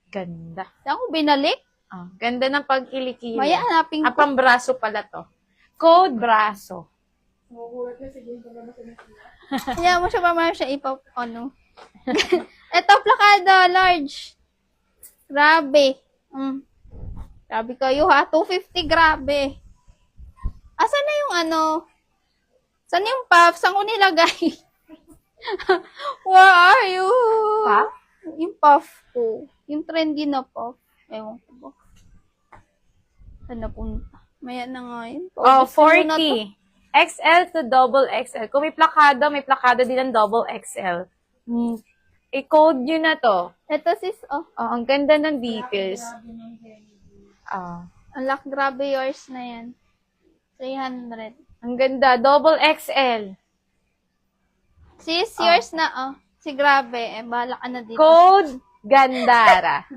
Ganda. Saan ko binalik? Ganda ng pagkilikili. Maya, hanapin ko. Pambraso pala to. Code braso. Kaya mo siya pa siya ano. Ito, plakado, large. Grabe. Grabe kayo ha, 250, grabe. Asan na yung ano? Saan yung puff? Saan ko nilagay? Where are you? Puff? Yung puff ko. Yung trendy na puff. Ewan ko ba? Saan napunta? Maya na nga yun. Gusto mo na to? 40. XL to double XL. Kung may plakado din ng double XL. I-code nyo na to. Ito sis, Ang ganda ng details. Unlock, grabe yours na yan. 300. Ang ganda. Double XL. Sis, yours na, Si grabe, bahala ka na dito. Code Gandara.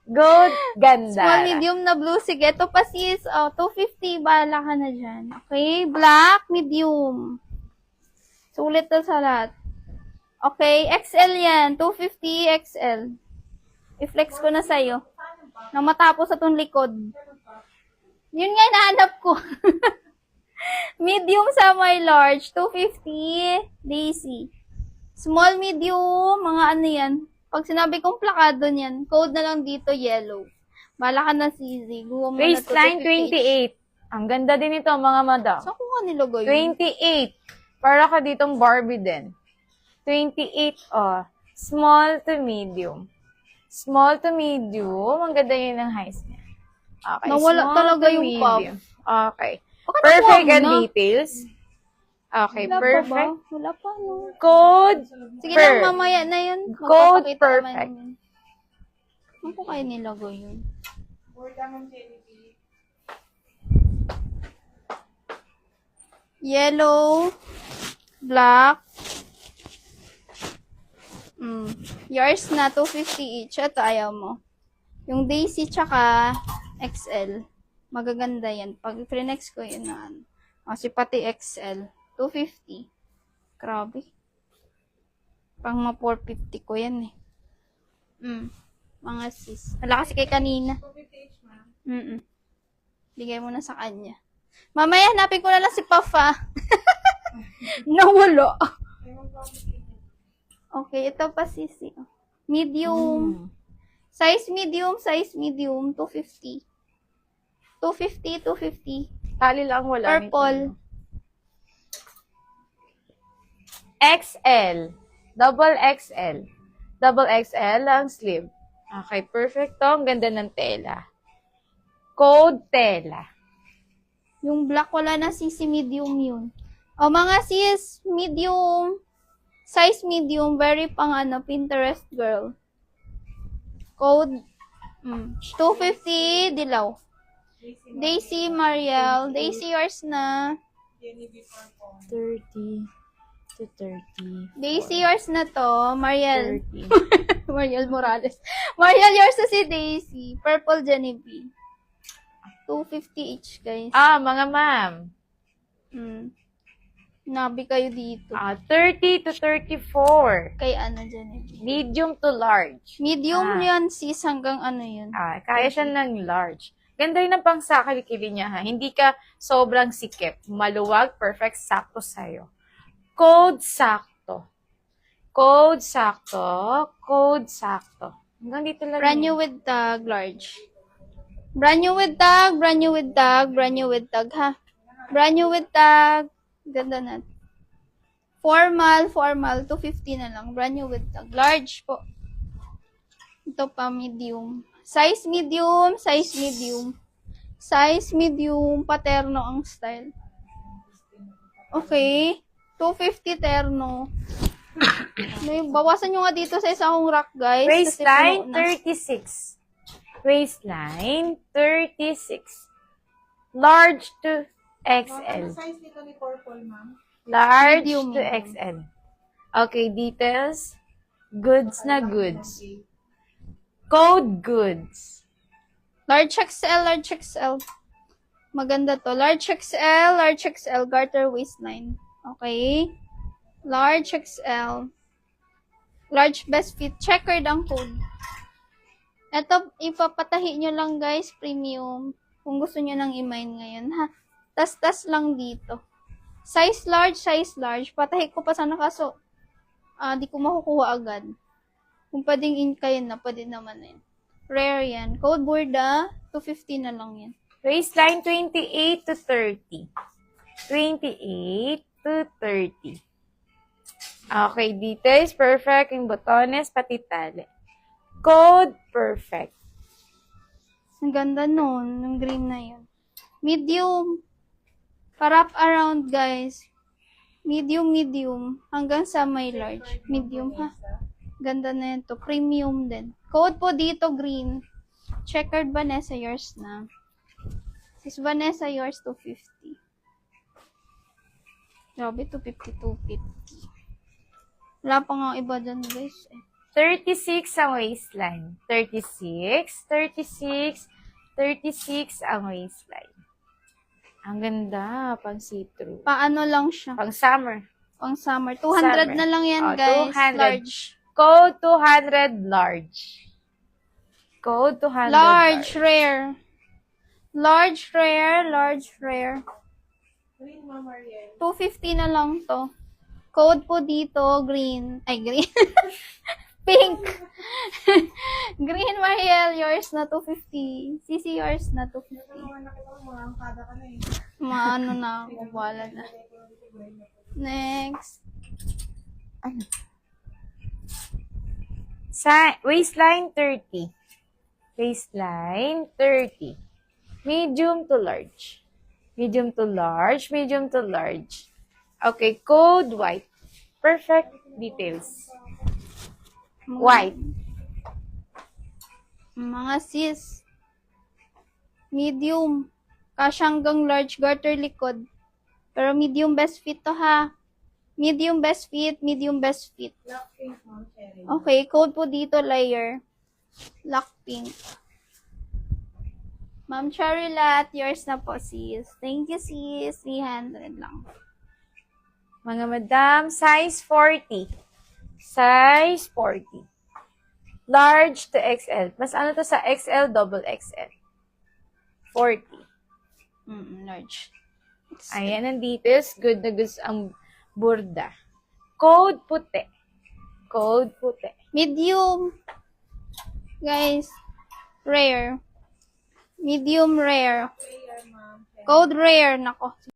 Code Gandara. Small, medium na blue. Sige, ito pa sis, 250, bahala ka na dyan. Okay, black, medium. Sulit na sa lahat. Okay, XL yan. 250 XL. I-flex ko na sa'yo. Nang matapos sa itong likod. Yun nga, nahanap ko. Medium sa my large. 250 Daisy. Small, medium, mga ano yan. Pag sinabi kong plakado niyan, code na lang dito, yellow. Bala ka na, CZ. Waistline 28. Ang ganda din ito, mga madam. Saan ko nga nilagay yun? 28. Para ka ditong Barbie din. 28, Small to medium. Small to medium. Ang ganda yun ng height niya. Okay. Nawala small talaga to yung medium. Okay. Baka Perfect nakuha mo and na. details. Okay, Wala perfect. pa ba? Wala pa, no? Code Sige lang, mamaya na yun. Code Magpapakita perfect. naman yun. Ano ko kayo nilagay yun? Yellow, black, yours na, 250 each. Ito, ayaw mo. Yung Daisy tsaka XL. Magaganda yan. Pag pre-next ko yun na ano. Kasi pati XL. 250. Grabe. Pang mga 450 ko yan eh. Mga sis. Wala kasi kay kanina. 250 each, ma'am. Bigay mo na sa kanya. Mamaya, hanapin ko na lang si Puff, ha. Nawala. Okay, ito pa sisi. Medium. Size medium, 250. 250. Tali lang wala. Purple. XL. Double XL. Double XL ang sleeve. Okay, perfect to. Ang ganda ng tela. Code tela. Yung black wala na sisi, medium yun. O mga sis, medium. Size medium, very pang Pinterest girl. Code 250 dilaw. Daisy Mariel. Daisy yours na. 30 to 30. Daisy yours na to. Mariel. 30. Mariel Morales. Mariel yours na si Daisy. Purple Genevieve. 250 each, guys. Mga ma'am. Nabi kayo dito. 30 to 34. Kay Genevieve. Medium to large. Medium yan, sis, hanggang yun. Kaya siya ng large. Ganda rin ang pangsakali-kili niya, ha? Hindi ka sobrang sikip. Maluwag, perfect, sakto sa'yo. Code sakto. Code sakto. Code sakto. Hanggang dito lang. Brand new with tag, large. Brand new with tag, brand new with tag, brand new with tag, ha? Brand new with tag. Ganda na. Formal, 250 na lang. Brand new with tag. Large po. Ito pa, medium. Size medium, size medium. Size medium, paterno ang style. Okay. 250 terno. May bawasan nyo nga dito sa isa kong rack, guys. Waistline, 36. Waistline, 36. Large to XL. Ano size nito ni Purple, ma'am? Large Medium. to XL. Okay, details. Goods na goods. Code goods. Large XL, large XL. Maganda to. Large XL, garter waistline. Okay. Large XL. Large best fit. Checkered ang code. Ito, ipapatahi nyo lang guys, premium. Kung gusto nyo nang i-mine ngayon, ha. Tas lang dito. Size large. Patahi ko pa sana kaso, di ko makukuha agad. Kung pwedeng in kayo na, pwede naman na yun. Rare yan. Code Burda, 250 na lang yan. Waistline 28 to 30. 28 to 30. Okay, details perfect. Yung botones, pati tali. Code perfect. Ang ganda nun, yung green na yun. Medium. Wrap around, guys. Medium. Hanggang sa may large. Medium, ha? Ganda na yun to. Premium din. Code po dito, green. Checkered Vanessa, yours na. Sis Vanessa, yours 250. Grabe, 250. Wala pa nga iba dyan, guys. 36 ang waistline. 36 ang waistline. Ang ganda, pang see-through. Paano lang siya? Pang summer. Pang summer. 200 na lang yan, Oh, guys. 200. Large. Code 200 large. Code 200 Large, rare. Large, rare. Green, Ma'am Mariel. 250 na lang to. Code po dito, green. Ay, green. Pink. Green, Mariel, yours na 250. CC, yours na 250. Mga nakita mo, mga angkada ka na eh. Maano na ako, wala na. Next. Waistline 30. Waistline 30. Medium to large. Medium to large. Okay, code white. Perfect details. White. Mga sis. Medium. Kasyanggang large garter likod. Pero medium best fit to ha. Medium best fit. Black pink, Ma'am Cherry. Okay, code po dito layer. Black pink. Ma'am Charilat, yours na po sis. Thank you sis. 300 lang. Mga madam, size 40. Size 40. Large to XL. Mas ano to sa XL, double XL. 40. Large. Ayan ang details. Good na good ang burda. Code puti. Medium. Guys, rare. Medium rare. Rare, Ma'am Cherry. Code rare. Nako.